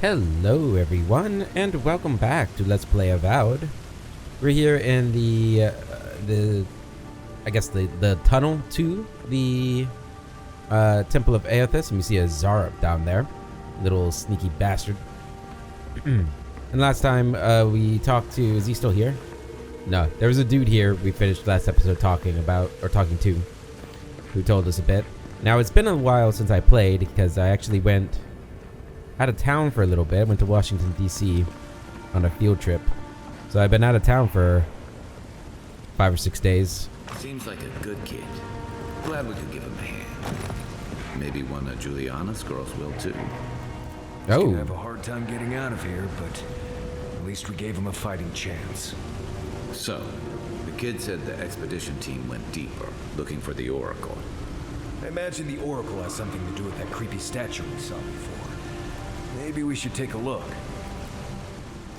Hello everyone, and welcome back to Let's Play Avowed. We're here in the tunnel to the Temple of Aethys, and we see a Zarab down there, little sneaky bastard. And last time we talked to, is he still here? No, there was a dude here we finished last episode talking to, who told us a bit. Now it's been a while since I played because I actually went out of town for a little bit. Went to Washington, D.C. on a field trip. So I've been out of town for 5 or 6 days. Seems like a good kid. Glad we could give him a hand. Maybe one of Juliana's girls will too. He's gonna have a hard time getting out of here, but at least we gave him a fighting chance. So, the kid said the expedition team went deeper, looking for the Oracle. I imagine the Oracle has something to do with that creepy statue we saw before. Maybe we should take a look.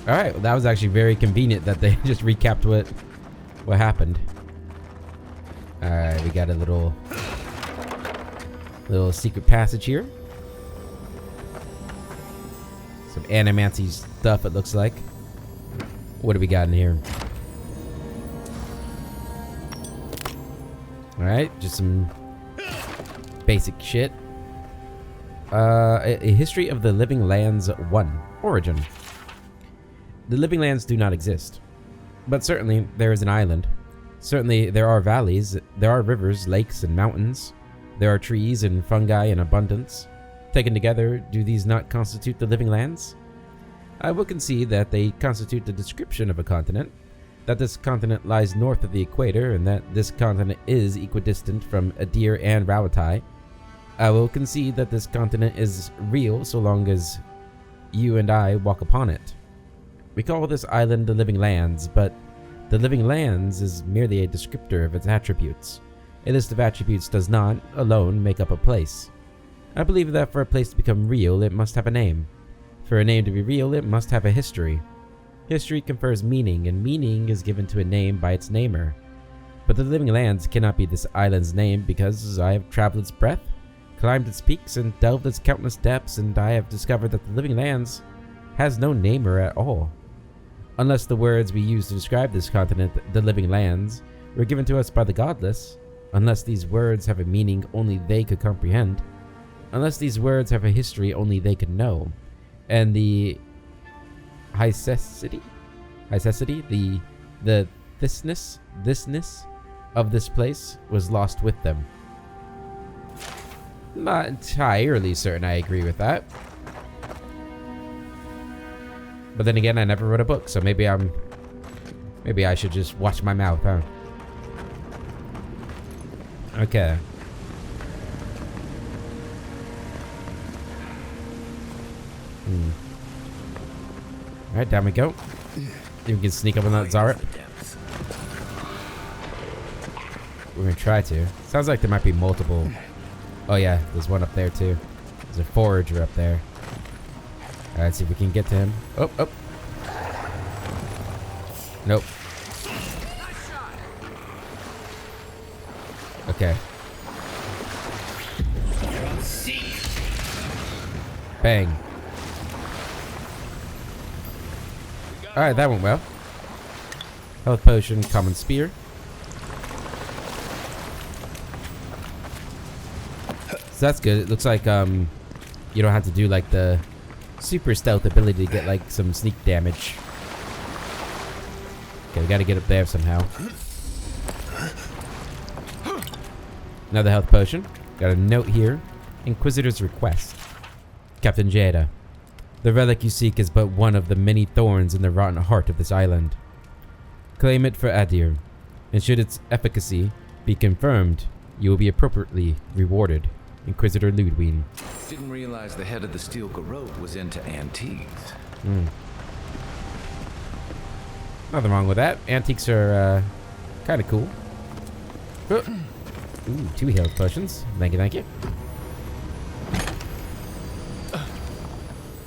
Alright, well that was actually very convenient that they just recapped what happened. Alright, we got a little secret passage here. Some animancy stuff, it looks like. What do we got in here? Alright, just some basic shit. A history of the Living Lands 1. Origin. The Living Lands do not exist. But certainly there is an island. Certainly there are valleys, there are rivers, lakes, and mountains. There are trees and fungi in abundance. Taken together, do these not constitute the Living Lands? I will concede that they constitute the description of a continent, that this continent lies north of the equator, and that this continent is equidistant from Adir and Rawatai. I will concede that this continent is real so long as you and I walk upon it. We call this island the Living Lands, but the Living Lands is merely a descriptor of its attributes. A list of attributes does not, alone, make up a place. I believe that for a place to become real, it must have a name. For a name to be real, it must have a history. History confers meaning, and meaning is given to a name by its namer. But the Living Lands cannot be this island's name because I have traveled its breadth, climbed its peaks, and delved its countless depths, and I have discovered that the Living Lands has no namer at all. Unless the words we use to describe this continent, the Living Lands, were given to us by the godless, unless these words have a meaning only they could comprehend, unless these words have a history only they could know, and the thisness of this place was lost with them. Not entirely certain I agree with that. But then again, I never wrote a book, so maybe I should just watch my mouth, huh? Okay. Alright, down we go. We can sneak up on that Zarab. We're gonna try to. Sounds like there might be multiple. Oh yeah, there's one up there too. There's a forager up there. Alright, let's see if we can get to him. Oh. Nope. Okay. Bang. Alright, that went well. Health potion, common spear. So that's good. It looks like you don't have to do like the super stealth ability to get like some sneak damage. Okay, we gotta get up there somehow. Another health potion. Got a note here. Inquisitor's request. Captain Jada. The relic you seek is but one of the many thorns in the rotten heart of this island. Claim it for Adir, and should its efficacy be confirmed, you will be appropriately rewarded. Inquisitor Ludwig. Didn't realize the head of the Steel Garrote was into antiques. Nothing wrong with that. Antiques are kind of cool. Ooh, 2 health potions. Thank you.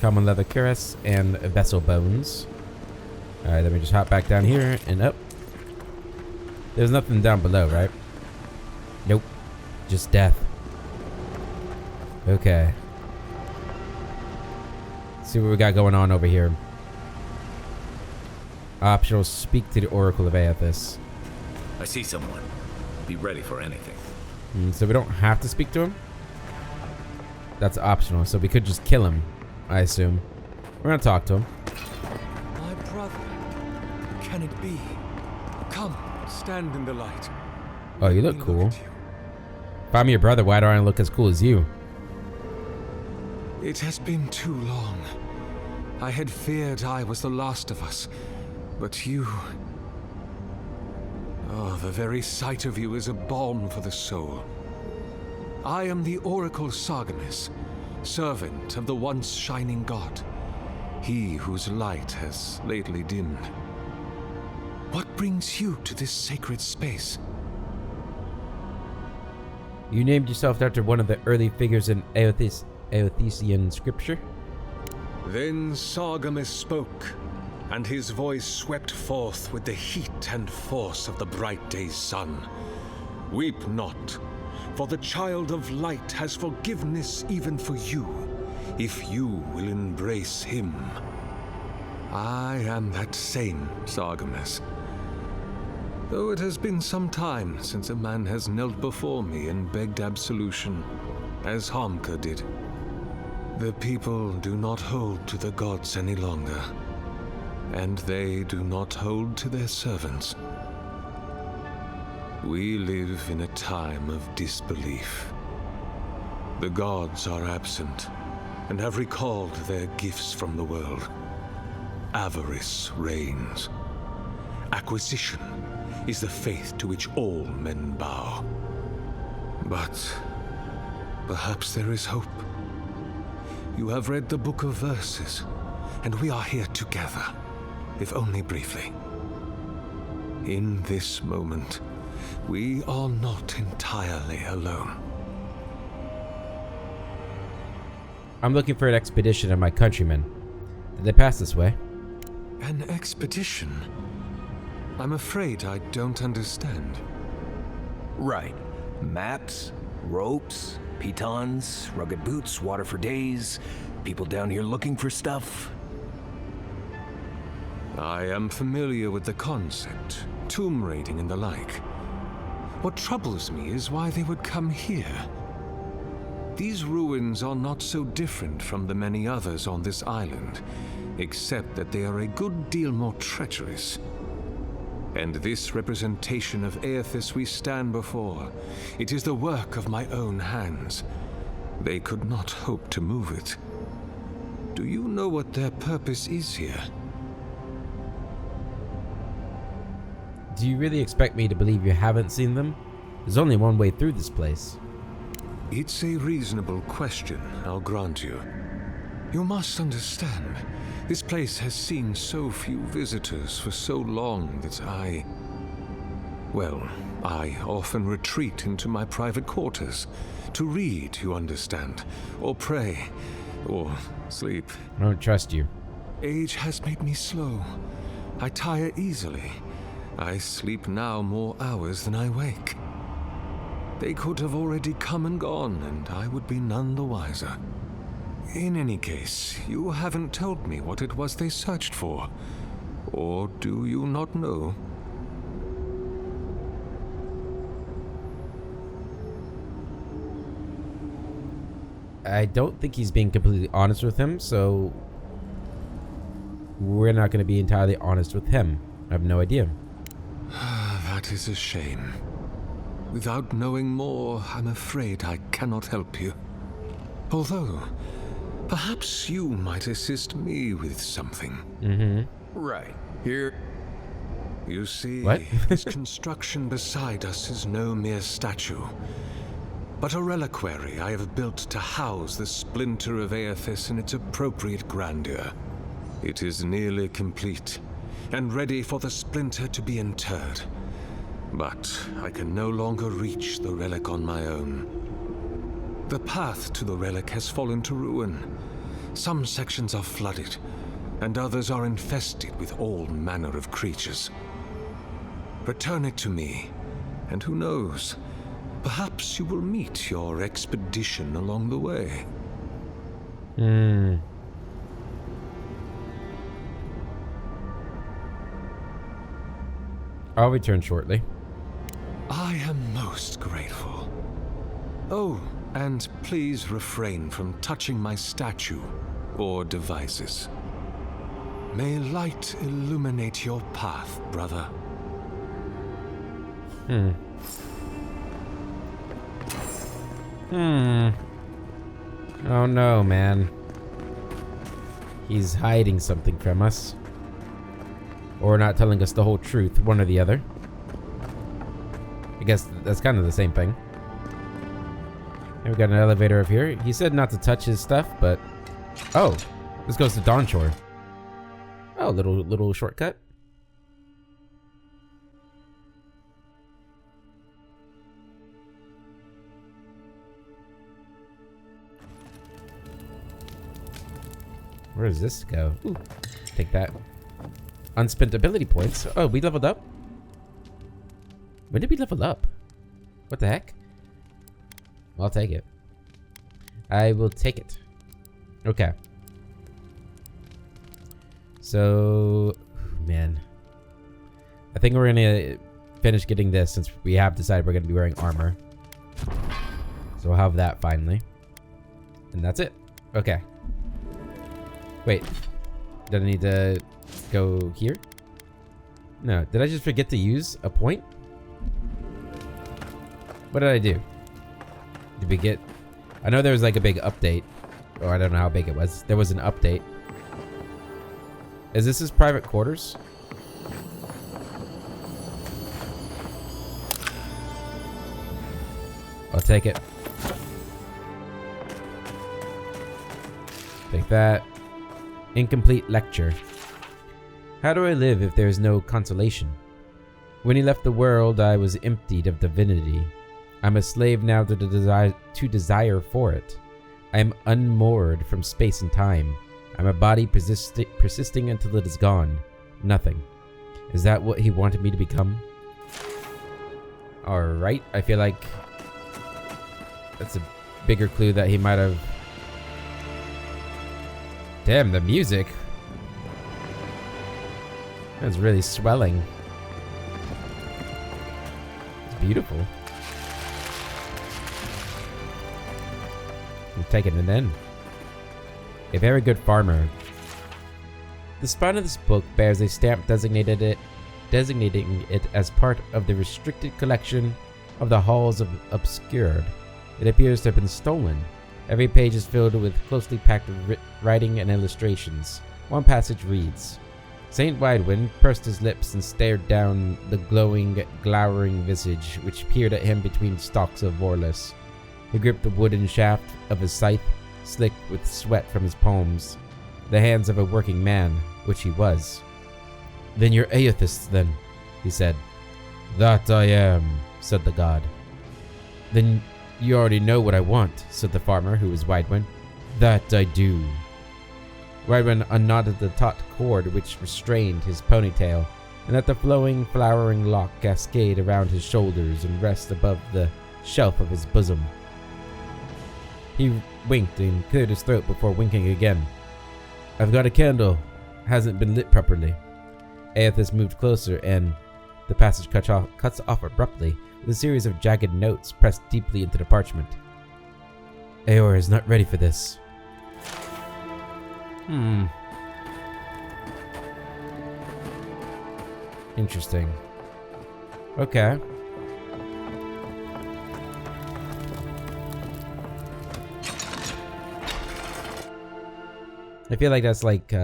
Common leather cuirass and vessel bones. Alright, let me just hop back down here and up. There's nothing down below, right? Nope. Just death. Okay. See what we got going on over here. Optional, speak to the Oracle of Aethys. I see someone. Be ready for anything. So we don't have to speak to him? That's optional, so we could just kill him, I assume. We're gonna talk to him. My brother. Can it be? Come, stand in the light. Oh, you look cool. If I'm your brother, why don't I look as cool as you? It has been too long. I had feared I was the last of us, but you... Oh, the very sight of you is a balm for the soul. I am the Oracle Sargamis, servant of the once shining god, he whose light has lately dimmed. What brings you to this sacred space? You named yourself after one of the early figures in Aethesian scripture? Then Sargamis spoke, and his voice swept forth with the heat and force of the bright day's sun. Weep not, for the child of light has forgiveness even for you, if you will embrace him. I am that same Sargamis. Though it has been some time since a man has knelt before me and begged absolution, as Hamka did. The people do not hold to the gods any longer, and they do not hold to their servants. We live in a time of disbelief. The gods are absent, and have recalled their gifts from the world. Avarice reigns. Acquisition is the faith to which all men bow. But perhaps there is hope. You have read the Book of Verses, and we are here together, if only briefly. In this moment, we are not entirely alone. I'm looking for an expedition of my countrymen. Did they pass this way? An expedition? I'm afraid I don't understand. Right. Maps, ropes, pitons, rugged boots, water for days, people down here looking for stuff. I am familiar with the concept, tomb raiding and the like. What troubles me is why they would come here. These ruins are not so different from the many others on this island, except that they are a good deal more treacherous. And this representation of Aethys we stand before, it is the work of my own hands. They could not hope to move it. Do you know what their purpose is here? Do you really expect me to believe you haven't seen them? There's only one way through this place. It's a reasonable question, I'll grant you. You must understand, this place has seen so few visitors for so long that I often retreat into my private quarters. To read, you understand, or pray, or sleep. I don't trust you. Age has made me slow. I tire easily. I sleep now more hours than I wake. They could have already come and gone, and I would be none the wiser. In any case, you haven't told me what it was they searched for. Or do you not know? I don't think he's being completely honest with him, so we're not going to be entirely honest with him. I have no idea. That is a shame. Without knowing more, I'm afraid I cannot help you. Although, perhaps you might assist me with something. Right. Here. You see, What? this construction beside us is no mere statue, but a reliquary I have built to house the splinter of Aethys in its appropriate grandeur. It is nearly complete, and ready for the splinter to be interred. But I can no longer reach the relic on my own. The path to the relic has fallen to ruin. Some sections are flooded, and others are infested with all manner of creatures. Return it to me, and who knows, perhaps you will meet your expedition along the way. I'll return shortly. I am most grateful. Oh, and please refrain from touching my statue or devices. May light illuminate your path, brother. Oh no, man. He's hiding something from us. Or not telling us the whole truth, one or the other. I guess that's kind of the same thing. And we got an elevator up here. He said not to touch his stuff, but... Oh! This goes to Dawnshore. Oh, little shortcut. Where does this go? Ooh, take that. Unspent ability points. Oh, we leveled up? When did we level up? What the heck? I'll take it. I will take it. Okay. So, man. I think we're gonna finish getting this since we have decided we're gonna be wearing armor. So we'll have that finally. And that's it. Okay. Wait. Did I need to go here? No. Did I just forget to use a point? What did I do? Did we get... I know there was like a big update. Or I don't know how big it was. There was an update. Is this his private quarters? I'll take it. Take that. Incomplete lecture. How do I live if there is no consolation? When he left the world, I was emptied of divinity. I'm a slave now to the desire for it. I am unmoored from space and time. I'm a body persisting until it is gone. Nothing. Is that what he wanted me to become? Alright, I feel like that's a bigger clue that he might have... Damn, the music. That's really swelling. It's beautiful. I'm taking it in. A very good farmer. The spine of this book bears a stamp designating it as part of the restricted collection of the Halls of Obscured. It appears to have been stolen. Every page is filled with closely packed writing and illustrations. One passage reads, Saint Widewind pursed his lips and stared down the glowing, glowering visage which peered at him between stalks of Vorlus. He gripped the wooden shaft of his scythe, slick with sweat from his palms, the hands of a working man, which he was. Then you're Aethys, then, he said. That I am, said the god. Then you already know what I want, said the farmer, who was Widewind. That I do. Widewind unknotted the taut cord which restrained his ponytail, and let the flowing, flowering lock cascade around his shoulders and rest above the shelf of his bosom. He winked and cleared his throat before winking again. I've got a candle. Hasn't been lit properly. Aethys moved closer and the passage cuts off abruptly with a series of jagged notes pressed deeply into the parchment. Eeyore is not ready for this. Interesting. Okay. I feel like that's like,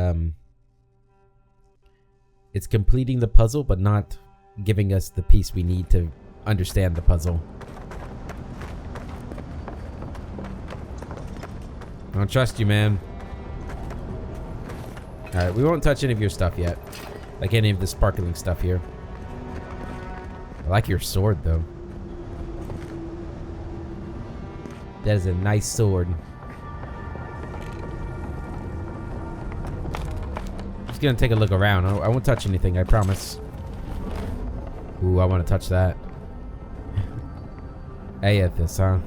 it's completing the puzzle, but not giving us the piece we need to understand the puzzle. I don't trust you, man. Alright, we won't touch any of your stuff yet. Like any of the sparkling stuff here. I like your sword, though. That is a nice sword. Just gonna take a look around. I won't touch anything, I promise. Ooh, I want to touch that. Aethys, huh?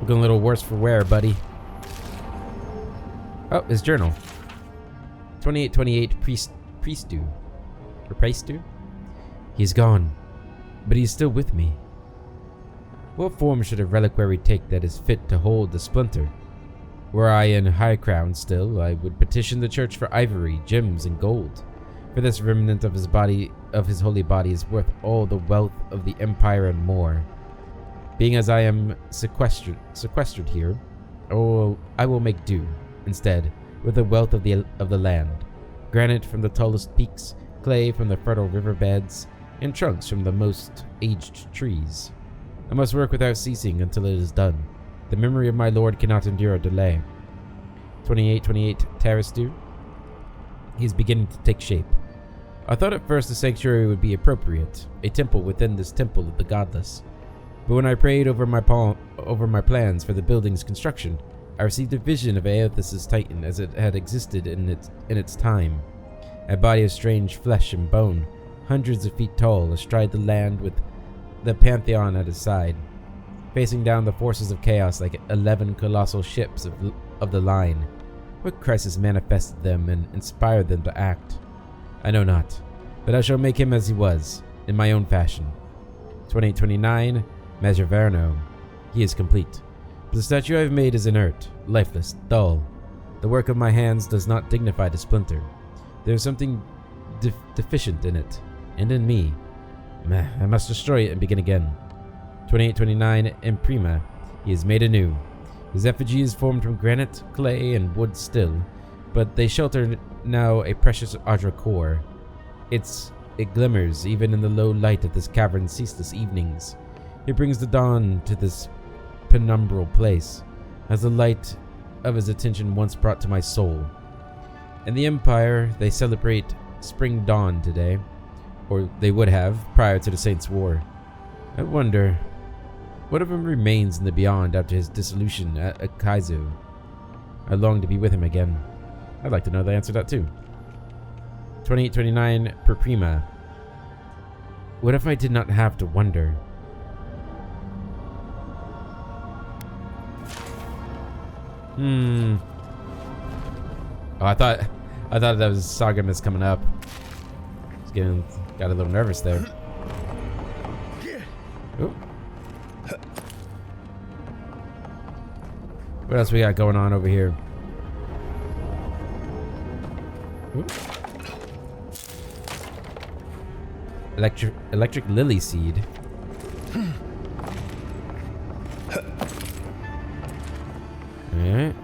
Looking a little worse for wear, buddy. Oh, his journal. 2828 Priestu. Or Priestu? He's gone, but he's still with me. What form should a reliquary take that is fit to hold the splinter? Were I in high crown still, I would petition the church for ivory, gems, and gold. For this remnant of his holy body is worth all the wealth of the empire and more. Being as I am sequestered here, I will make do, instead, with the wealth of the land. Granite from the tallest peaks, clay from the fertile riverbeds, and trunks from the most aged trees. I must work without ceasing until it is done. The memory of my lord cannot endure a delay. 2828 Taristu. He is beginning to take shape. I thought at first a sanctuary would be appropriate, a temple within this temple of the godless. But when I prayed over my plans for the building's construction, I received a vision of Aethys' Titan as it had existed in its time. A body of strange flesh and bone, hundreds of feet tall, astride the land with the Pantheon at his side, facing down the forces of chaos like 11 colossal ships of the line. What crisis manifested them and inspired them to act? I know not, but I shall make him as he was, in my own fashion. 2829 Mejaverno. He is complete. But the statue I have made is inert, lifeless, dull. The work of my hands does not dignify the splinter. There is something deficient in it, and in me. I must destroy it and begin again. 2829 Imprima. He is made anew. His effigy is formed from granite, clay, and wood still, but they shelter now a precious Adra core. It glimmers even in the low light of this cavern's ceaseless evenings. It brings the dawn to this penumbral place, as the light of his attention once brought to my soul. In the Empire, they celebrate Spring Dawn today, or they would have prior to the Saints' War. I wonder, what of him remains in the beyond after his dissolution at Kaizu? I long to be with him again. I'd like to know the answer to that too. 2829 Perprima. What if I did not have to wonder? Oh, I thought that was Sargamis coming up. Got a little nervous there. Ooh. What else we got going on over here? Ooh. Electric lily seed. Alright.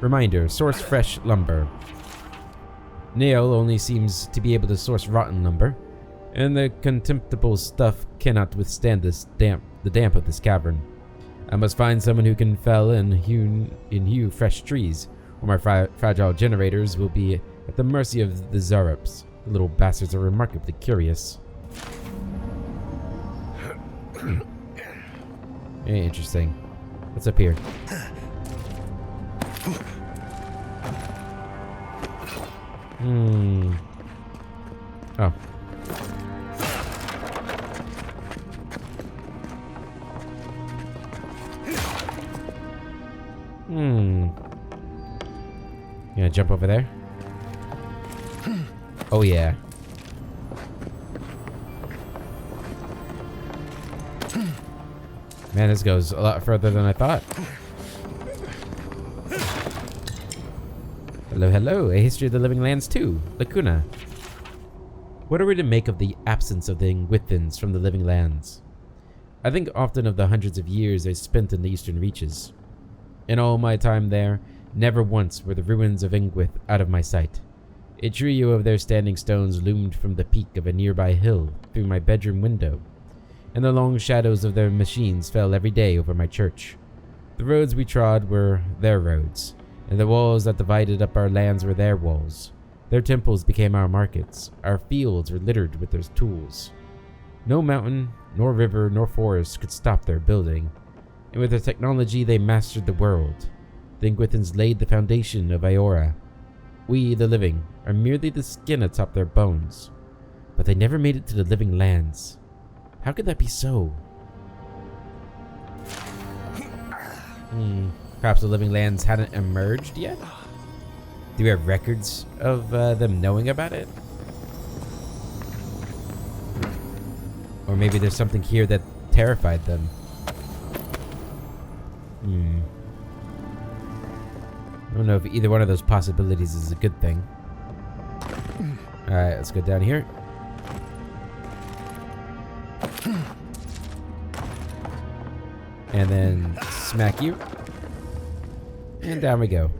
Reminder, source fresh lumber. Nail only seems to be able to source rotten lumber, and the contemptible stuff cannot withstand the damp of this cavern. I must find someone who can fell and hew fresh trees, or my fragile generators will be at the mercy of the Zarups. The little bastards are remarkably curious. Very interesting. What's up here? Oh. You gonna jump over there? Oh yeah. Man, this goes a lot further than I thought. Hello, hello. A History of the Living Lands 2. Lacuna. What are we to make of the absence of the Ingwithans from the Living Lands? I think often of the hundreds of years I spent in the Eastern Reaches. In all my time there, never once were the ruins of Ingwith out of my sight. A trio of their standing stones loomed from the peak of a nearby hill through my bedroom window, and the long shadows of their machines fell every day over my church. The roads we trod were their roads, and the walls that divided up our lands were their walls. Their temples became our markets. Our fields were littered with their tools. No mountain, nor river, nor forest could stop their building, and with their technology they mastered the world. The Ingwithans laid the foundation of Iora. We, the living, are merely the skin atop their bones. But they never made it to the Living Lands. How could that be so? Perhaps the Living Lands hadn't emerged yet? Do we have records of them knowing about it? Or maybe there's something here that terrified them. I don't know if either one of those possibilities is a good thing. Alright, let's go down here. And then smack you. And down we go.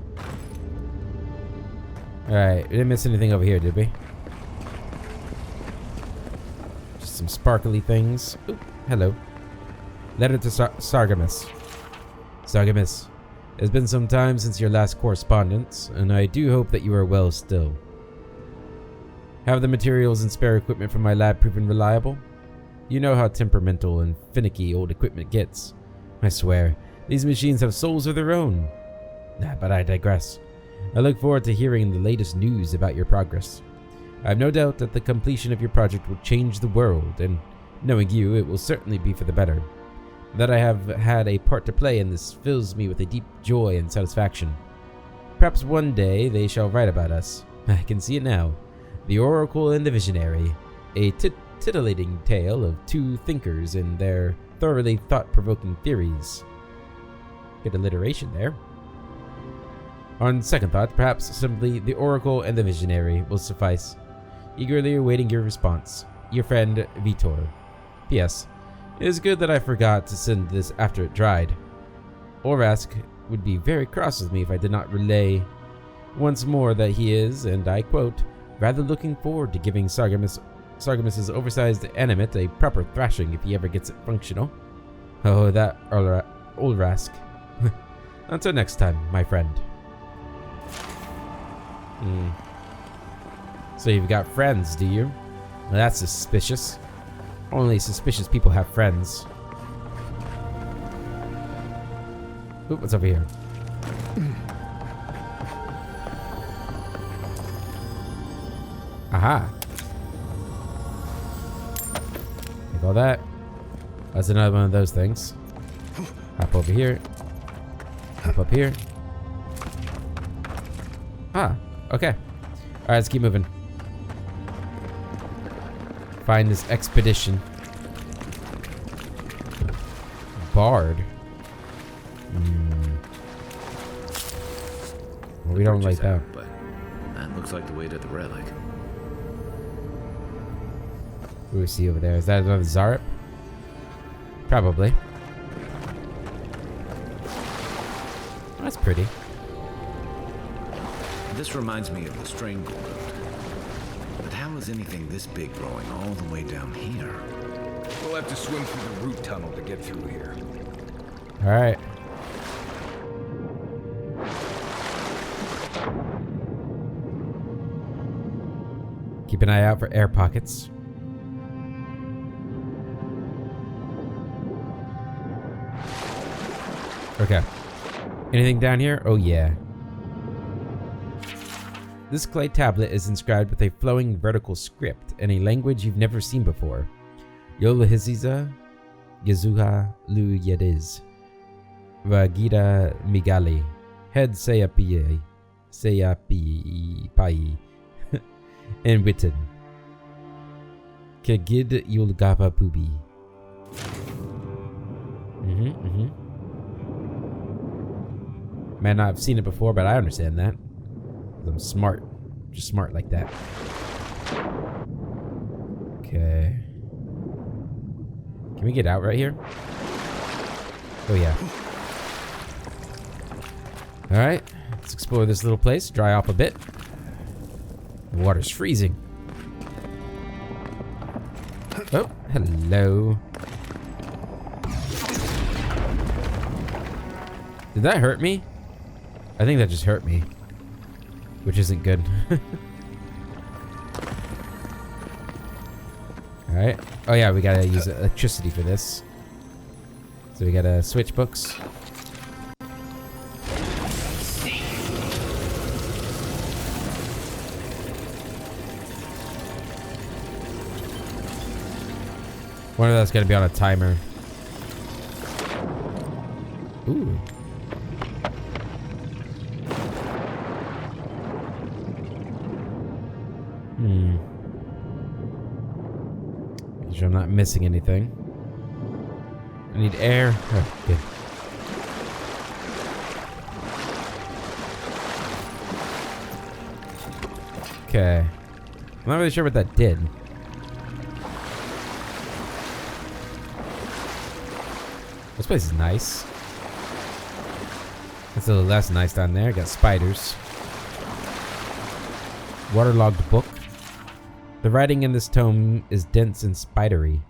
Alright, we didn't miss anything over here, did we? Just some sparkly things. Ooh, hello. Letter to Sargamis. Sargamis, it has been some time since your last correspondence, and I do hope that you are well still. Have the materials and spare equipment from my lab proven reliable? You know how temperamental and finicky old equipment gets. I swear, these machines have souls of their own. But I digress. I look forward to hearing the latest news about your progress. I have no doubt that the completion of your project will change the world, and knowing you, it will certainly be for the better. That I have had a part to play in this fills me with a deep joy and satisfaction. Perhaps one day they shall write about us. I can see it now. The Oracle and the Visionary, a titillating tale of two thinkers and their thoroughly thought-provoking theories. Good alliteration there. On second thought, perhaps simply The Oracle and the Visionary will suffice. Eagerly awaiting your response. Your friend, Vitor. P.S. It is good that I forgot to send this after it dried. Orask would be very cross with me if I did not relay once more that he is, and I quote, rather looking forward to giving Sargamis's oversized animate a proper thrashing if he ever gets it functional. Oh, that Orask. Until next time, my friend. So you've got friends, do you? Well, that's suspicious. Only suspicious people have friends. Ooh, what's over here? Aha! Take all that. That's another one of those things. Hop over here. Hop up here. Ah, okay. Alright, let's keep moving. Find this expedition. Bard. Well, we don't like that. But that looks like the way to the relic. What do we see over there? Is that another Zarep? Probably. That's pretty. This reminds me of the Stranglehold. But how is anything this big growing all the way down here? We'll have to swim through the root tunnel to get through here. Alright. Keep an eye out for air pockets. Okay. Anything down here? Oh yeah. This clay tablet is inscribed with a flowing vertical script in a language you've never seen before. Yolahiziza Yazuha Lu Yediz Vagita Migali Head Sayapi Pai and Witten Kegid Yulgapa Pubi. Might not have seen it before, but I understand that. I'm smart. Just smart like that. Okay. Can we get out right here? Oh yeah. Alright. Let's explore this little place. Dry off a bit. The water's freezing. Oh, hello. Did that hurt me? I think that just hurt me. Which isn't good. Alright. Oh yeah, we gotta use electricity for this. So we gotta switch books. One of those gotta be on a timer. Ooh. Make sure I'm not missing anything. I need air. Oh, good. Okay. I'm not really sure what that did. This place is nice. It's a little less nice down there. Got spiders. Waterlogged book. The writing in this tome is dense and spidery,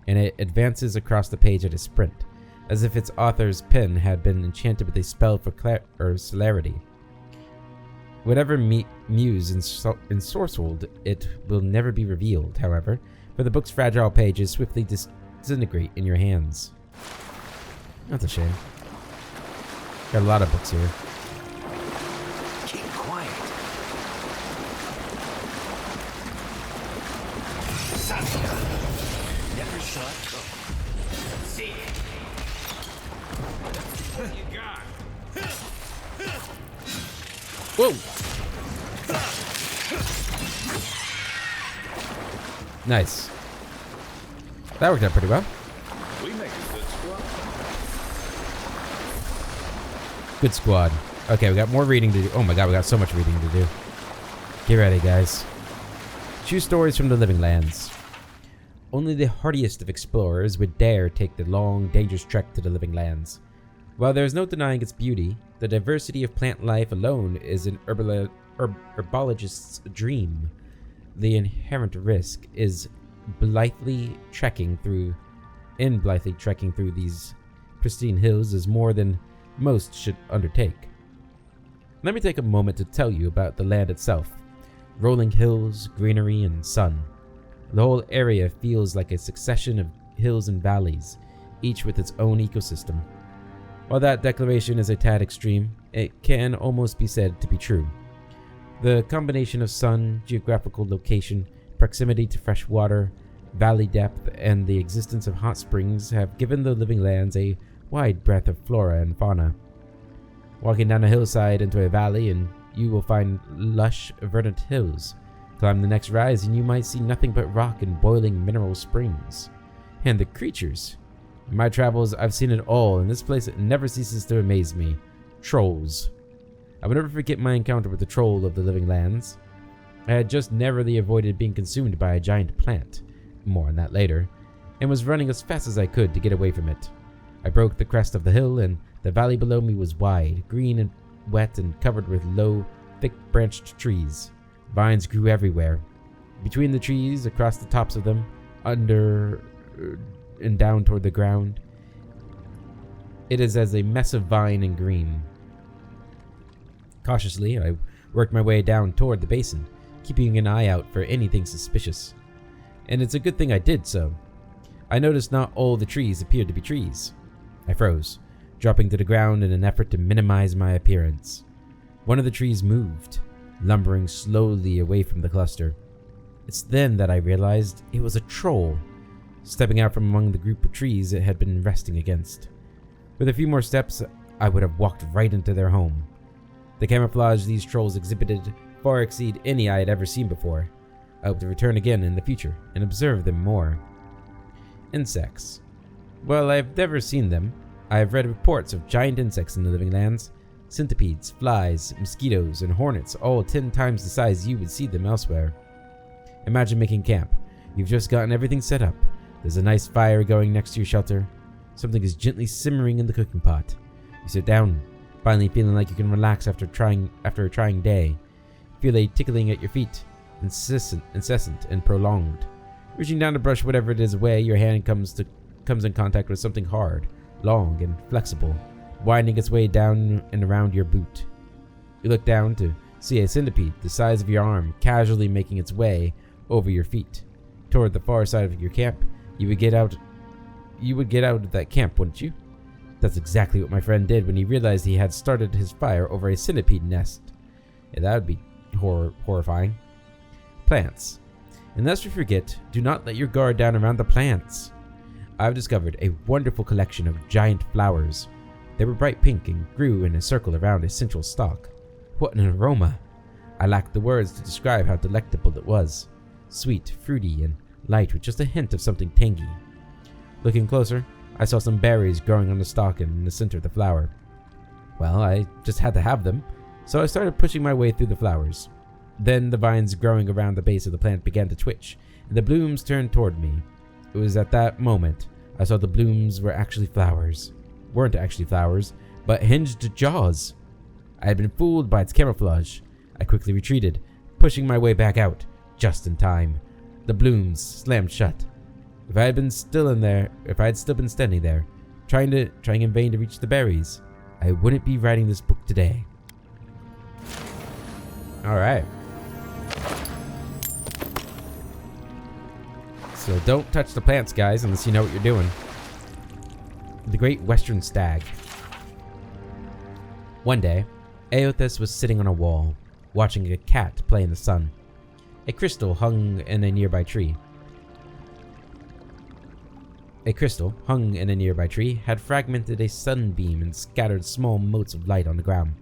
and it advances across the page at a sprint, as if its author's pen had been enchanted with a spell for celerity. Whatever muse ensorcelled it will never be revealed, however, for the book's fragile pages swiftly disintegrate in your hands. That's a shame. Got a lot of books here. Keep quiet. Satya. Never shut up. See. What you got? Whoa! Nice. That worked out pretty well. We make a good squad. Good squad. Okay, we got more reading to do. Oh my god, we got so much reading to do. Get ready, guys. Choose stories from the living lands. Only the hardiest of explorers would dare take the long, dangerous trek to the living lands. While there is no denying its beauty, the diversity of plant life alone is an herbologist's dream. The inherent risk is blithely trekking through these pristine hills is more than most should undertake. Let me take a moment to tell you about the land itself. Rolling hills, greenery, and sun. The whole area feels like a succession of hills and valleys, each with its own ecosystem. While that declaration is a tad extreme, it can almost be said to be true. The combination of sun, geographical location, proximity to fresh water, valley depth, and the existence of hot springs have given the living lands a wide breadth of flora and fauna. Walking down a hillside into a valley and you will find lush, verdant hills. Climb the next rise and you might see nothing but rock and boiling mineral springs. And the creatures. In my travels, I've seen it all, and this place never ceases to amaze me. Trolls. I will never forget my encounter with the troll of the living lands. I had just narrowly avoided being consumed by a giant plant, more on that later, and was running as fast as I could to get away from it. I broke the crest of the hill, and the valley below me was wide, green and wet, and covered with low, thick-branched trees. Vines grew everywhere. Between the trees, across the tops of them, under and down toward the ground, it is as a mess of vine and green. Cautiously, I worked my way down toward the basin, keeping an eye out for anything suspicious. And it's a good thing I did so. I noticed not all the trees appeared to be trees. I froze, dropping to the ground in an effort to minimize my appearance. One of the trees moved, lumbering slowly away from the cluster. It's then that I realized it was a troll, stepping out from among the group of trees it had been resting against. With a few more steps, I would have walked right into their home. The camouflage these trolls exhibited far exceed any I had ever seen before. I hope to return again in the future and observe them more. Insects. Well, I have never seen them. I have read reports of giant insects in the living lands. Centipedes, flies, mosquitoes, and hornets, all 10 times the size you would see them elsewhere. Imagine making camp. You've just gotten everything set up. There's a nice fire going next to your shelter. Something is gently simmering in the cooking pot. You sit down, finally feeling like you can relax after a trying day. You feel a tickling at your feet, incessant and prolonged. Reaching down to brush whatever it is away, your hand comes in contact with something hard, long, and flexible, winding its way down and around your boot. You look down to see a centipede the size of your arm casually making its way over your feet. Toward the far side of your camp, you would get out of that camp, wouldn't you? That's exactly what my friend did when he realized he had started his fire over a centipede nest. Yeah, that would be horrifying. Plants. And lest we forget, do not let your guard down around the plants. I've discovered a wonderful collection of giant flowers. They were bright pink and grew in a circle around a central stalk. What an aroma! I lacked the words to describe how delectable it was. Sweet, fruity, and light with just a hint of something tangy. Looking closer, I saw some berries growing on the stalk in the center of the flower. Well, I just had to have them, so I started pushing my way through the flowers. Then the vines growing around the base of the plant began to twitch, and the blooms turned toward me. It was at that moment I saw the blooms weren't actually flowers, but hinged jaws. I had been fooled by its camouflage. I quickly retreated, pushing my way back out, just in time. The blooms slammed shut. If I had still been standing there, trying in vain to reach the berries, I wouldn't be writing this book today. Alright. So don't touch the plants, guys, unless you know what you're doing. The Great Western Stag. One day, Aothus was sitting on a wall, watching a cat play in the sun. A crystal hung in a nearby tree. Had fragmented a sunbeam and scattered small motes of light on the ground.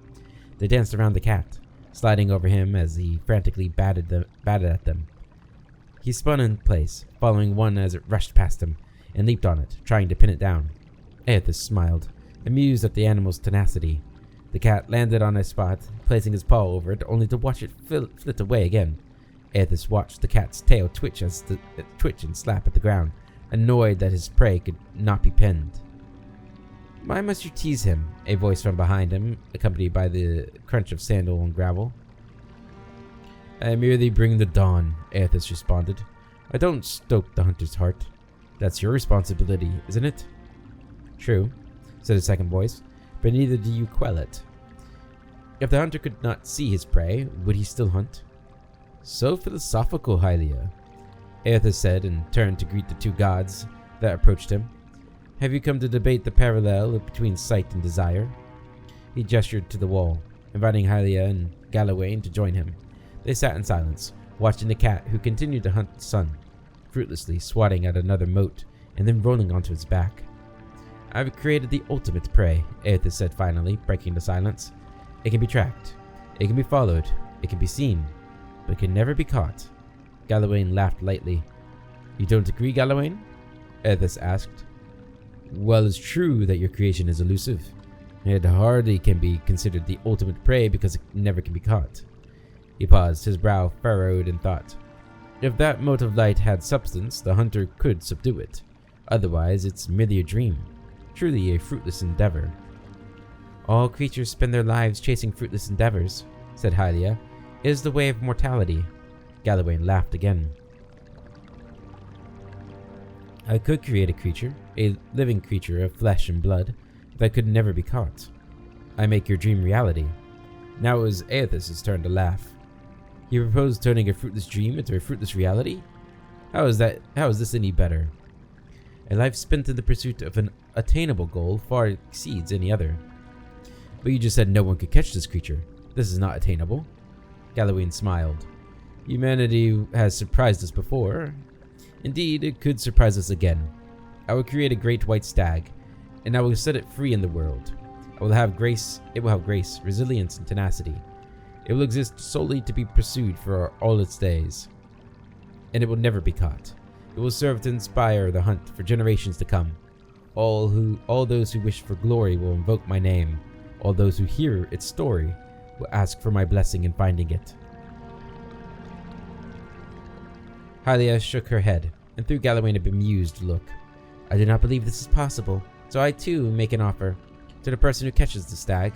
They danced around the cat, sliding over him as he frantically batted at them. He spun in place, following one as it rushed past him, and leaped on it, trying to pin it down. Aothus smiled, amused at the animal's tenacity. The cat landed on a spot, placing his paw over it, only to watch it flit away again. Aothus watched the cat's tail twitch and slap at the ground, annoyed that his prey could not be pinned. "Why must you tease him?" a voice from behind him, accompanied by the crunch of sandal and gravel. "I merely bring the dawn," Aothus responded. "I don't stoke the hunter's heart. That's your responsibility, isn't it?" "True," said a second voice, "but neither do you quell it. If the hunter could not see his prey, would he still hunt?" "So philosophical, Hylia," Aothus said, and turned to greet the two gods that approached him. "Have you come to debate the parallel between sight and desire?" He gestured to the wall, inviting Hylia and Galawain to join him. They sat in silence, watching the cat, who continued to hunt the sun, fruitlessly swatting at another mote and then rolling onto its back. "I've created the ultimate prey," Aothus said finally, breaking the silence. "It can be tracked, it can be followed, it can be seen, but it can never be caught." Galawain laughed lightly. "You don't agree, Galawain?" Aothus asked. "Well, it's true that your creation is elusive. It hardly can be considered the ultimate prey because it never can be caught." He paused, his brow furrowed in thought. "If that mote of light had substance, the hunter could subdue it. Otherwise, it's merely a dream, truly a fruitless endeavor." "All creatures spend their lives chasing fruitless endeavors," said Hylia. "It is the way of mortality." Galawain laughed again. "I could create a creature, a living creature of flesh and blood, that could never be caught. I make your dream reality." Now it was Aothus' turn to laugh. "You propose turning a fruitless dream into a fruitless reality? How is this any better? A life spent in the pursuit of an attainable goal far exceeds any other." "But you just said no one could catch this creature. This is not attainable." Galawain smiled. "Humanity has surprised us before. Indeed, it could surprise us again. I will create a great white stag, and I will set it free in the world. It will have grace, resilience, and tenacity. It will exist solely to be pursued for all its days, and it will never be caught. It will serve to inspire the hunt for generations to come. All those who wish for glory will invoke my name. All those who hear its story will ask for my blessing in finding it." Hylia shook her head and threw Galawain a bemused look. "I do not believe this is possible, so I too make an offer. To the person who catches the stag,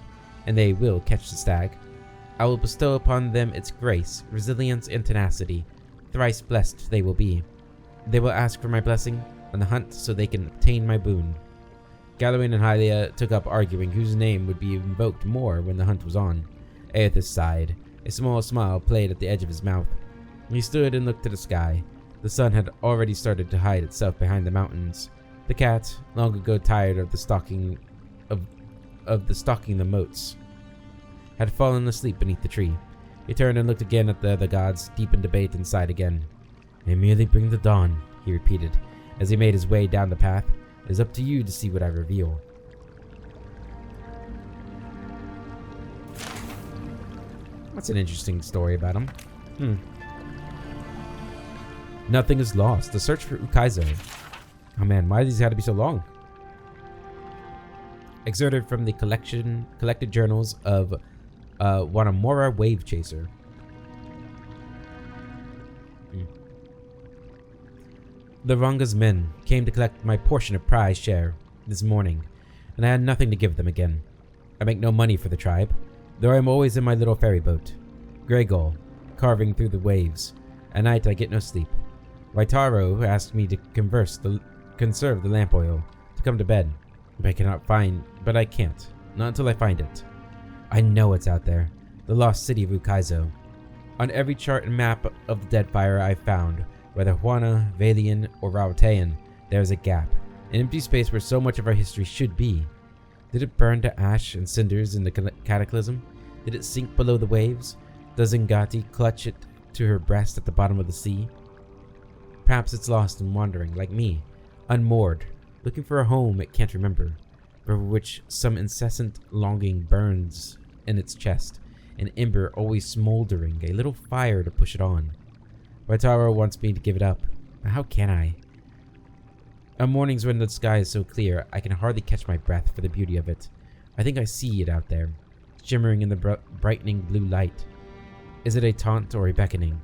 and they will catch the stag, I will bestow upon them its grace, resilience, and tenacity. Thrice blessed they will be. They will ask for my blessing on the hunt so they can obtain my boon." Galawain and Hylia took up arguing whose name would be invoked more when the hunt was on. Aothus sighed. A small smile played at the edge of his mouth. He stood and looked to the sky. The sun had already started to hide itself behind the mountains. The cat, long ago tired of the stalking the motes, had fallen asleep beneath the tree. He turned and looked again at the other gods, deep in debate, and sighed again. "I merely bring the dawn," he repeated, as he made his way down the path. "It is up to you to see what I reveal." That's an interesting story about him. Nothing is lost. The search for Ukaizo. Oh man, why these had to be so long? Excerpted from the collected journals of Wanamora Wave Chaser. The Ranga's men came to collect my portion of prize share this morning, and I had nothing to give them again. I make no money for the tribe, though I am always in my little ferry boat, Grey Gull, carving through the waves. At night I get no sleep. Waitaro asked me to conserve the lamp oil, to come to bed, but I can't, not until I find it. I know it's out there, the lost city of Ukaizo. On every chart and map of the Deadfire I've found, whether Huana, Valian, or Raotean, there is a gap, an empty space where so much of our history should be. Did it burn to ash and cinders in the cataclysm? Did it sink below the waves? Does Ngati clutch it to her breast at the bottom of the sea? Perhaps it's lost and wandering, like me, unmoored, looking for a home it can't remember, for which some incessant longing burns in its chest, an ember always smoldering, a little fire to push it on. Waitaro wants me to give it up, but how can I? On mornings when the sky is so clear, I can hardly catch my breath for the beauty of it. I think I see it out there, shimmering in the brightening blue light. Is it a taunt or a beckoning?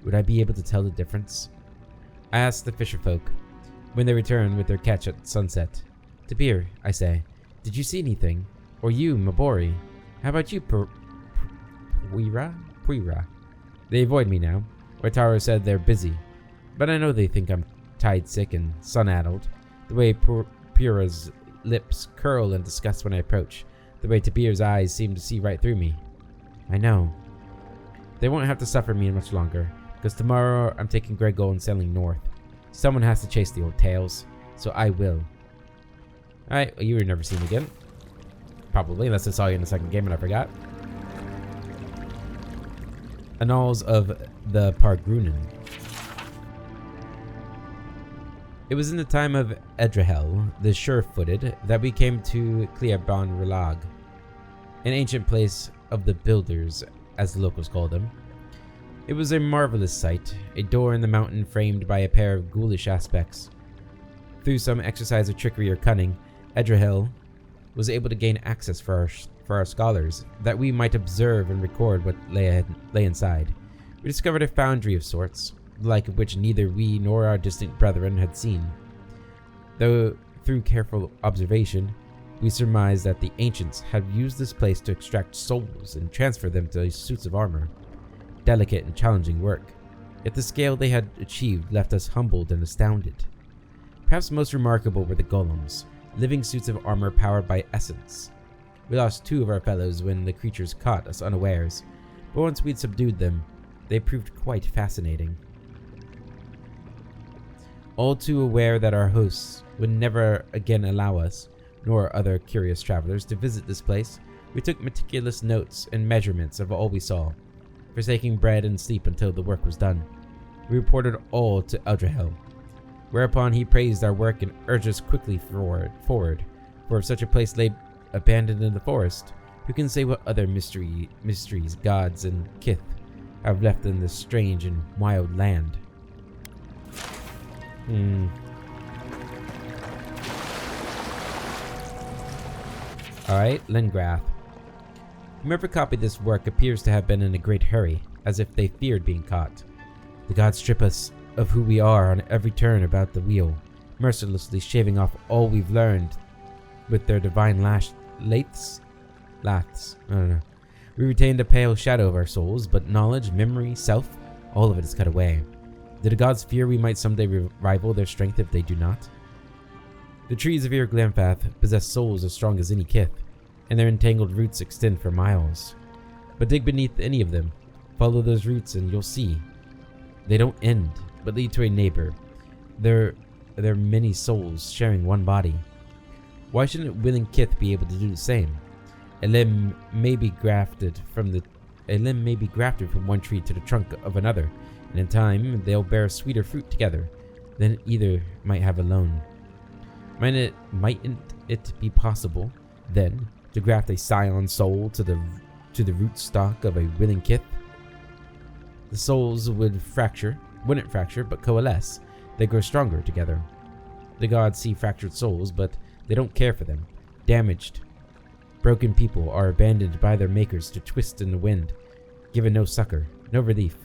Would I be able to tell the difference? I ask the fisherfolk, when they return with their catch at sunset. Tapir, I say, did you see anything? Or you, Mabori? How about you, Puira? They avoid me now. Waitaro said they're busy, but I know they think I'm tide-sick and sun-addled. The way Puira's lips curl in disgust when I approach, the way Tapir's eyes seem to see right through me. I know. They won't have to suffer me much longer, because tomorrow I'm taking Grey Gull and sailing north. Someone has to chase the old tails, so I will. Alright, well, you were never seen again. Probably, unless I saw you in the second game and I forgot. Annals of the Pargrunen. It was in the time of Edrahel, the sure-footed, that we came to Clearbon Relag, an ancient place of the builders, as the locals call them. It was a marvelous sight, a door in the mountain framed by a pair of ghoulish aspects. Through some exercise of trickery or cunning, Edrahel was able to gain access for our scholars, that we might observe and record what lay inside. We discovered a foundry of sorts, the like of which neither we nor our distant brethren had seen. Though through careful observation, we surmised that the ancients had used this place to extract souls and transfer them to suits of armor. Delicate and challenging work, yet the scale they had achieved left us humbled and astounded. Perhaps most remarkable were the golems, living suits of armor powered by essence. We lost 2 of our fellows when the creatures caught us unawares, but once we'd subdued them, they proved quite fascinating. All too aware that our hosts would never again allow us, nor other curious travelers, to visit this place, we took meticulous notes and measurements of all we saw, forsaking bread and sleep until the work was done. We reported all to Eldrahel, whereupon he praised our work and urged us quickly forward, for if such a place lay abandoned in the forest, who can say what other mysteries gods and kith have left in this strange and wild land? Alright, Lengrath. Whomever copied this work appears to have been in a great hurry, as if they feared being caught. The gods strip us of who we are on every turn about the wheel, mercilessly shaving off all we've learned with their divine laths? I don't know. We retained a pale shadow of our souls, but knowledge, memory, self, all of it is cut away. Do the gods fear we might someday rival their strength if they do not? The trees of Glenfath possess souls as strong as any kith, and their entangled roots extend for miles. But dig beneath any of them, follow those roots, and you'll see. They don't end, but lead to a neighbor. They're many souls sharing one body. Why shouldn't willing kith be able to do the same? A limb may be grafted from one tree to the trunk of another, and in time they'll bear sweeter fruit together than either might have alone. Mightn't it be possible, then, to graft a scion soul to the rootstock of a willing kith? The souls would fracture, wouldn't fracture, but coalesce. They grow stronger together. The gods see fractured souls, but they don't care for them. Damaged, broken people are abandoned by their makers to twist in the wind, given no succor, no relief.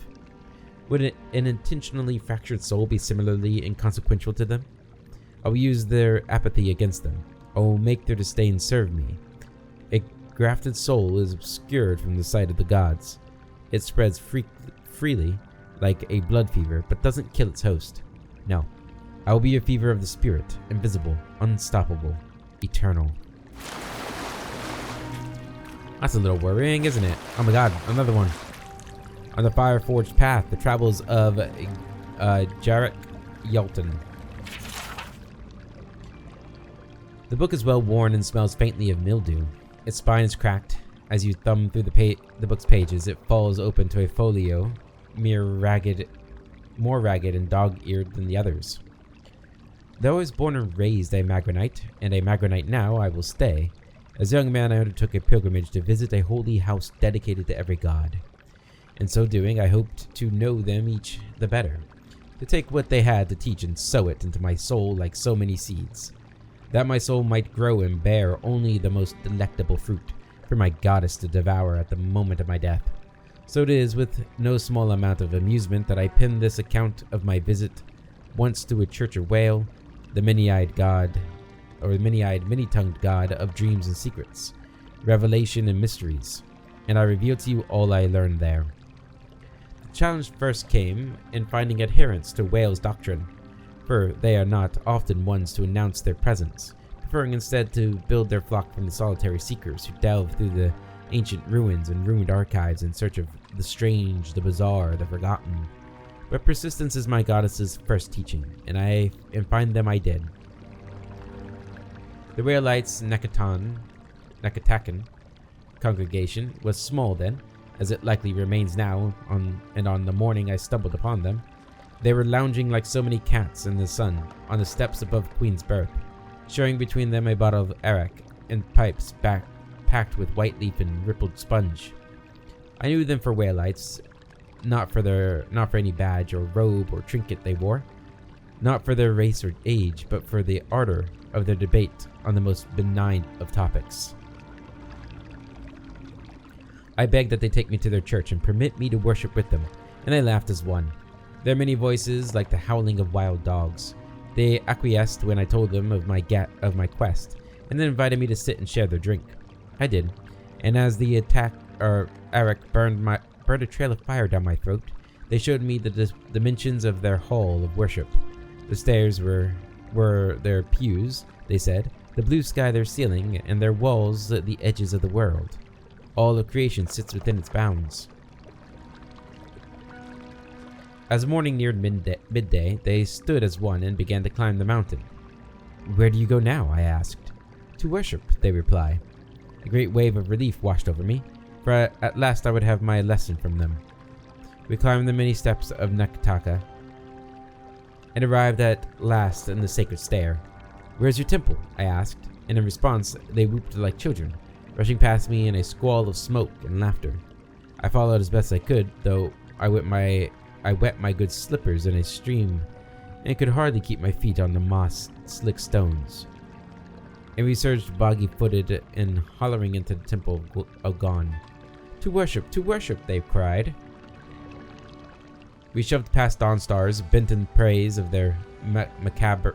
Would an intentionally fractured soul be similarly inconsequential to them? I will use their apathy against them. I will make their disdain serve me. A grafted soul is obscured from the sight of the gods. It spreads freely like a blood fever, but doesn't kill its host. No, I will be a fever of the spirit, invisible, unstoppable, eternal. That's a little worrying, isn't it? Oh my god, another one. On the fire-forged path, the travels of Jarek Yalton. The book is well worn and smells faintly of mildew. Its spine is cracked. As you thumb through the book's pages, it falls open to a folio, more ragged and dog-eared than the others. Though I was born and raised a Magronite, and a Magronite now, I will stay. As a young man, I undertook a pilgrimage to visit a holy house dedicated to every god. In so doing, I hoped to know them each the better, to take what they had to teach and sow it into my soul like so many seeds, that my soul might grow and bear only the most delectable fruit for my goddess to devour at the moment of my death. So it is with no small amount of amusement that I pen this account of my visit once to a church of Whale, the many-eyed god, or the many-tongued god of dreams and secrets, revelation and mysteries, and I reveal to you all I learned there. The challenge first came in finding adherents to Whale's doctrine, for they are not often ones to announce their presence, preferring instead to build their flock from the solitary seekers who delve through the ancient ruins and ruined archives in search of the strange, the bizarre, the forgotten. But persistence is my goddess's first teaching, and find them I did. The Whalites' Nekatakan congregation was small then, as it likely remains now, on the morning I stumbled upon them. They were lounging like so many cats in the sun on the steps above Queen's Berth, sharing between them a bottle of arak and pipes packed with white leaf and rippled sponge. I knew them for Whalites, not for any badge or robe or trinket they wore, not for their race or age, but for the ardor of their debate on the most benign of topics. I begged that they take me to their church and permit me to worship with them, and they laughed as one. Their many voices like the howling of wild dogs. They acquiesced when I told them of my quest, and then invited me to sit and share their drink. I did, and as the arak burned a trail of fire down my throat, they showed me the dimensions of their hall of worship. The stairs were their pews, they said, the blue sky their ceiling, and their walls the edges of the world. All of creation sits within its bounds. As morning neared midday, they stood as one and began to climb the mountain. "Where do you go now?" I asked. "To worship," they replied. A great wave of relief washed over me, for at last I would have my lesson from them. We climbed the many steps of Nekataka and arrived at last in the sacred stair. "Where's your temple?" I asked, and in response they whooped like children, rushing past me in a squall of smoke and laughter. I followed as best I could, though I wet my good slippers in a stream and could hardly keep my feet on the moss-slick stones. And we surged boggy-footed and hollering into the temple of Gon. To worship, they cried. We shoved past Dawn Stars, bent in praise of their macabre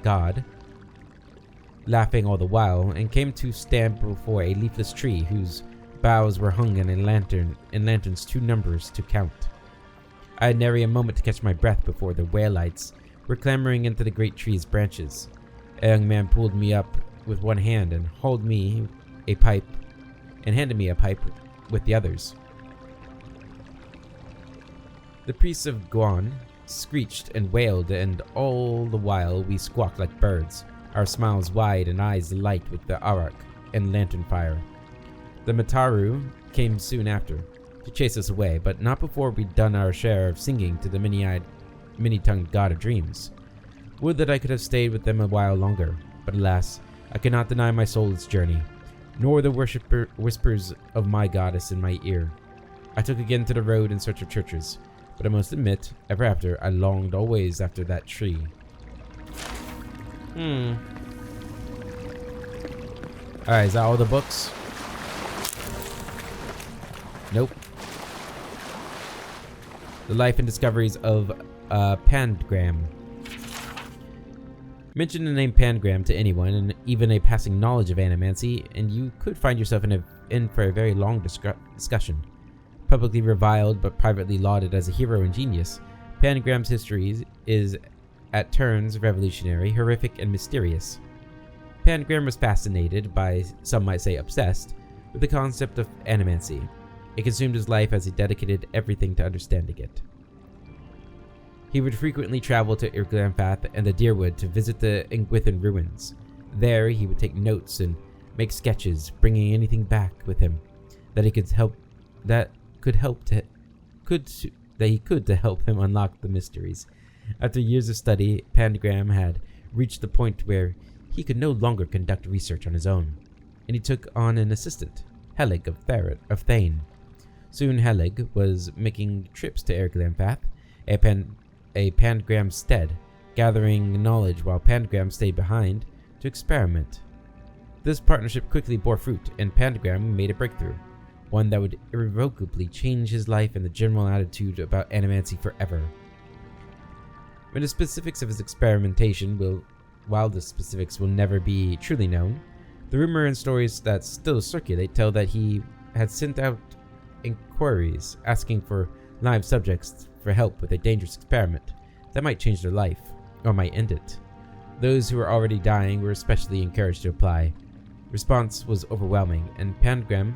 god, laughing all the while, and came to stand before a leafless tree whose boughs were hung in lanterns too numerous to count. I had nary a moment to catch my breath before the Whalites were clambering into the great tree's branches. A young man pulled me up with one hand and handed me a pipe with the others. The priests of Guan screeched and wailed, and all the while we squawked like birds, our smiles wide and eyes alight with the arak and lantern fire. The Mataru came soon after, to chase us away, but not before we'd done our share of singing to the many-tongued god of dreams. Would that I could have stayed with them a while longer, but alas, I could not deny my soul its journey, nor the whispers of my goddess in my ear. I took again to the road in search of churches, but I must admit, ever after, I longed always after that tree. Alright, is that all the books? Nope. The life and discoveries of Pangram. Mention the name Pangram to anyone, and even a passing knowledge of animancy, and you could find yourself in for a very long discussion. Publicly reviled but privately lauded as a hero and genius, Pangram's history is at turns revolutionary, horrific, and mysterious. Pangram was fascinated by, some might say obsessed, with the concept of animancy. It consumed his life as he dedicated everything to understanding it. He would frequently travel to Irglanfath and the Deerwood to visit the Ingwithan ruins. There, he would take notes and make sketches, bringing anything back with him that he could to help him unlock the mysteries. After years of study, Pangram had reached the point where he could no longer conduct research on his own, and he took on an assistant, Helig of Thane. Soon Helig was making trips to Irglanfath, a Pangram stead, gathering knowledge while Pangram stayed behind to experiment. This partnership quickly bore fruit, and Pangram made a breakthrough, one that would irrevocably change his life and the general attitude about animancy forever. When the specifics of his experimentation while the specifics will never be truly known, the rumor and stories that still circulate tell that he had sent out inquiries asking for live subjects for help with a dangerous experiment that might change their life, or might end it. Those who were already dying were especially encouraged to apply. Response was overwhelming, and Pangram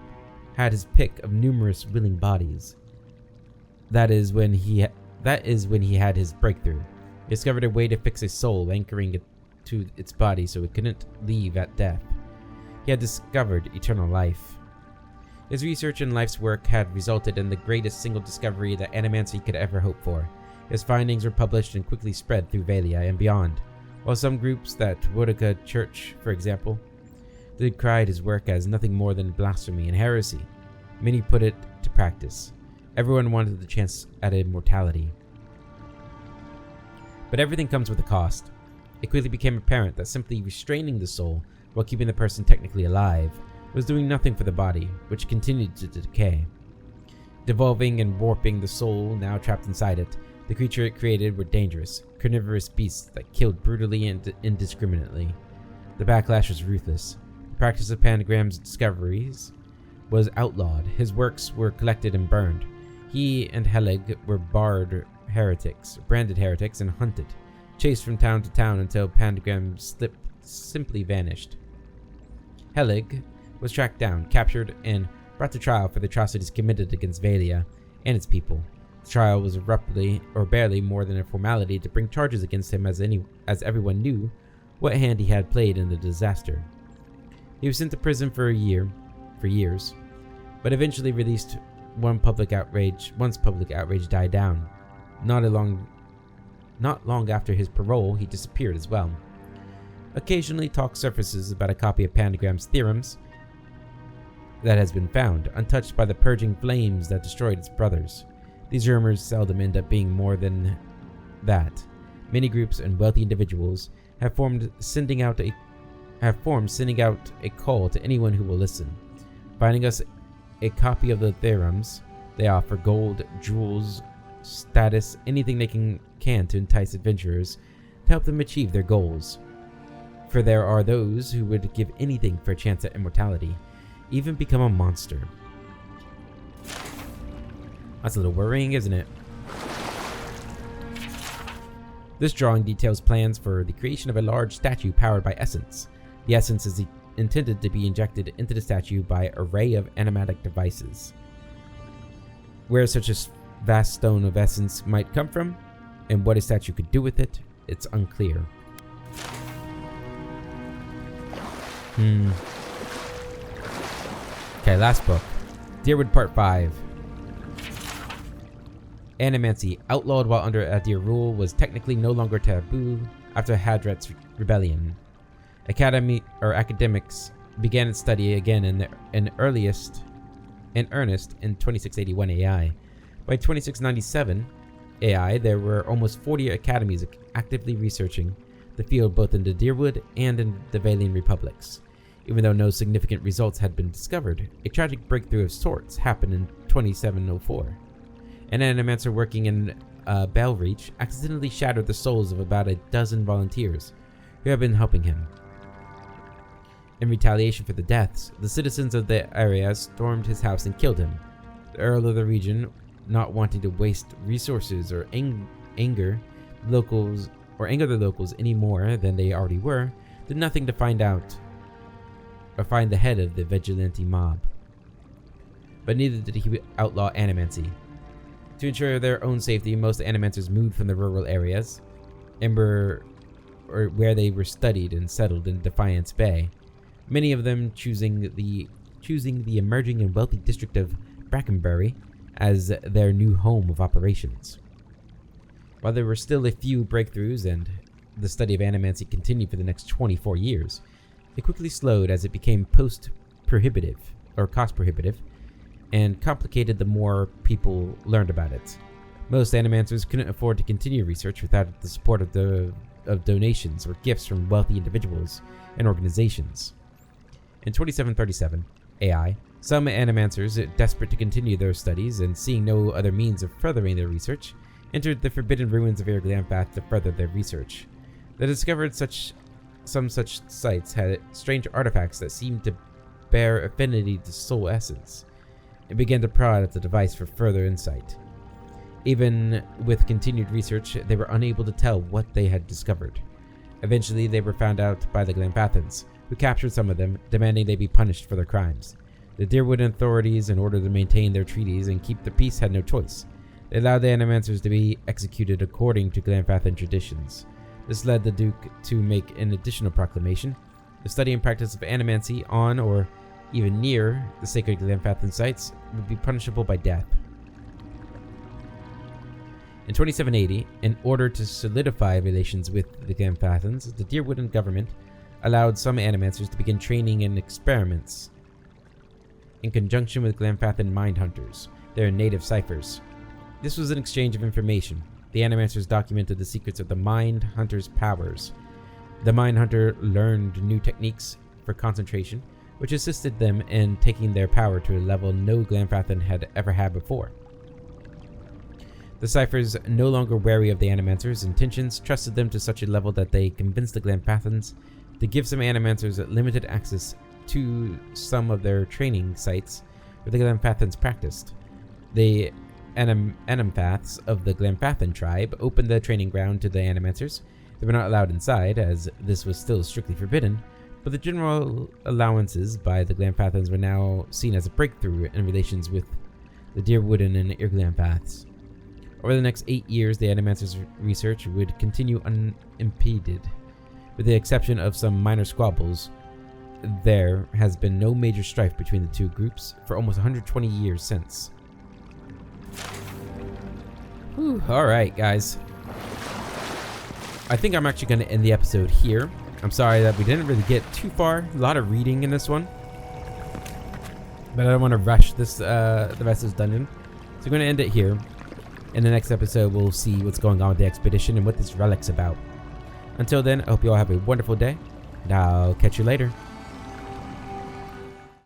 had his pick of numerous willing bodies. That is when he had his breakthrough. He discovered a way to fix a soul, anchoring it to its body so it couldn't leave at death. He had discovered eternal life. His research and life's work had resulted in the greatest single discovery that animancy could ever hope for. His findings were published and quickly spread through Valia and beyond, while some groups, that Wodica Church, for example, decried his work as nothing more than blasphemy and heresy. Many put it to practice. Everyone wanted the chance at immortality. But everything comes with a cost. It quickly became apparent that simply restraining the soul while keeping the person technically alive was doing nothing for the body, which continued to decay. Devolving and warping the soul now trapped inside it, the creature it created were dangerous, carnivorous beasts that killed brutally and indiscriminately. The backlash was ruthless. The practice of Pangram's discoveries was outlawed. His works were collected and burned. He and Helig were branded heretics, and hunted, chased from town to town until Pangram simply vanished. Helig was tracked down, captured, and brought to trial for the atrocities committed against Valia and its people. The trial was abruptly or barely more than a formality to bring charges against him, as everyone knew what hand he had played in the disaster. He was sent to prison for years, but eventually released once public outrage died down. Not long after his parole, he disappeared as well. Occasionally, talk surfaces about a copy of Pangram's theorems that has been found, untouched by the purging flames that destroyed its brothers. These rumors seldom end up being more than that. Many groups and wealthy individuals have formed sending out a call to anyone who will listen, finding us a copy of the theorems. They offer gold, jewels, status, anything they can to entice adventurers to help them achieve their goals. For there are those who would give anything for a chance at immortality, even become a monster. That's a little worrying, isn't it? This drawing details plans for the creation of a large statue powered by essence. The essence is intended to be injected into the statue by an array of animatic devices. Where such a vast stone of essence might come from, and what a statue could do with it, it's unclear. Okay, last book. Deerwood Part 5. Animancy, outlawed while under Adir rule, was technically no longer taboo after Hadret's rebellion. Academics began its study again in earnest in 2681 AI. By 2697, AI, there were almost 40 academies actively researching the field both in the Deerwood and in the Vailian republics. Even though no significant results had been discovered, a tragic breakthrough of sorts happened in 2704. An animancer working in Belreach accidentally shattered the souls of about a dozen volunteers who had been helping him. In retaliation for the deaths, the citizens of the area stormed his house and killed him. The Earl of the region, not wanting to waste resources or anger the locals any more than they already were, did nothing to find the head of the vigilante mob. But neither did he outlaw animancy. To ensure their own safety, most animancers moved from the rural areas, where they were studied and settled in Defiance Bay. Many of them choosing the emerging and wealthy district of Brackenbury as their new home of operations. While there were still a few breakthroughs and the study of animancy continued for the next 24 years, it quickly slowed as it became cost prohibitive, and complicated the more people learned about it. Most animancers couldn't afford to continue research without the support of donations or gifts from wealthy individuals and organizations. In 2737 AI, some animancers, desperate to continue their studies and seeing no other means of furthering their research, entered the forbidden ruins of Irglanfath to further their research. They discovered some such sites had strange artifacts that seemed to bear affinity to soul essence, and began to prod at the device for further insight. Even with continued research, they were unable to tell what they had discovered. Eventually, they were found out by the Glanfathans, who captured some of them, demanding they be punished for their crimes. The Deerwood authorities, in order to maintain their treaties and keep the peace, had no choice. They allowed the animancers to be executed according to Glanfathan traditions. This led the Duke to make an additional proclamation. The study and practice of animancy on or even near the sacred Glanfathan sites would be punishable by death. In 2780, in order to solidify relations with the Glanfathans, the Deerwooden government allowed some animancers to begin training in experiments in conjunction with Glanfathan mind hunters, their native ciphers. This was an exchange of information. The animancers documented the secrets of the mind hunter's powers. The mind hunter learned new techniques for concentration, which assisted them in taking their power to a level no Glanfathan had ever had before. The ciphers, no longer wary of the animancers' intentions, trusted them to such a level that they convinced the Glanfathans to give some animancers limited access to some of their training sites where the Glanfathans practiced. The Animaths of the Glanfathan tribe opened the training ground to the animancers. They were not allowed inside, as this was still strictly forbidden, but the general allowances by the Glanfathans were now seen as a breakthrough in relations with the Deerwooden and Irglanfaths. Over the next 8 years, the animancers' research would continue unimpeded. With the exception of some minor squabbles, there has been no major strife between the two groups for almost 120 years since. Alright, guys. I think I'm actually going to end the episode here. I'm sorry that we didn't really get too far. A lot of reading in this one. But I don't want to rush this, the rest of this dungeon. So we're going to end it here. In the next episode, we'll see what's going on with the expedition and what this relic's about. Until then, I hope you all have a wonderful day, and I'll catch you later.